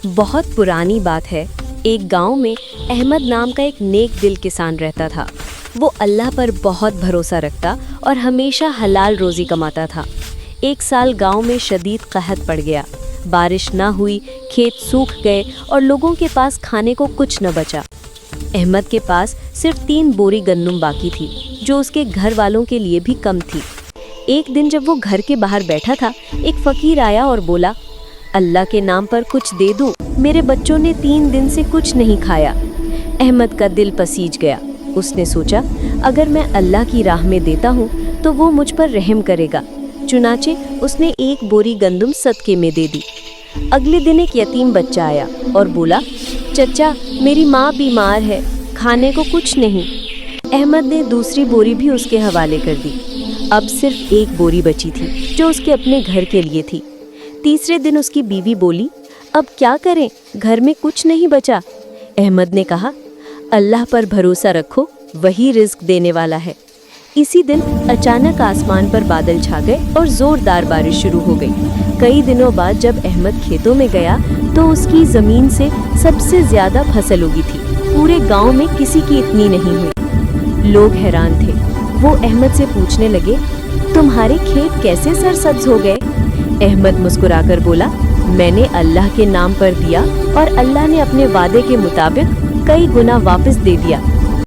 बहुत पुरानी बात है। एक गांव में अहमद नाम का एक नेक दिल किसान रहता था। वो अल्लाह पर बहुत भरोसा रखता और हमेशा हलाल रोज़ी कमाता था। एक साल गांव में शदीद कहत पड़ गया। बारिश ना हुई, खेत सूख गए और लोगों के पास खाने को कुछ न बचा। अहमद के पास सिर्फ 3 बोरी गंदम बाकी थी, जो उसके घर वालों के लिए भी कम थी। एक दिन जब वो घर के बाहर बैठा था, एक फ़कीर आया और बोला, अल्लाह के नाम पर कुछ दे दूं, मेरे बच्चों ने 3 दिन से कुछ नहीं खाया। अहमद का दिल पसीज गया। उसने सोचा, अगर मैं अल्लाह की राह में देता हूँ तो वो मुझ पर रहम करेगा। चुनाचे उसने 1 बोरी गंदम सदके में दे दी। अगले दिन एक यतीम बच्चा आया और बोला, चचा मेरी माँ बीमार है, खाने को कुछ नहीं। अहमद ने दूसरी बोरी भी उसके हवाले कर दी। अब सिर्फ 1 बोरी बची थी, जो उसके अपने घर के लिए थी। तीसरे दिन उसकी बीवी बोली, अब क्या करें, घर में कुछ नहीं बचा। अहमद ने कहा, अल्लाह पर भरोसा रखो, वही रिस्क देने वाला है। इसी दिन अचानक आसमान पर बादल छा गए और जोरदार बारिश शुरू हो गई। कई दिनों बाद जब अहमद खेतों में गया तो उसकी ज़मीन से सबसे ज़्यादा फसल उगी थी। पूरे गांव में किसी की इतनी नहीं हुई। लोग हैरान थे। वो अहमद से पूछने लगे, तुम्हारे खेत कैसे सरसब्ज हो गए? अहमद मुस्कुराकर बोला, मैंने अल्लाह के नाम पर दिया और अल्लाह ने अपने वादे के मुताबिक कई गुना वापस दे दिया।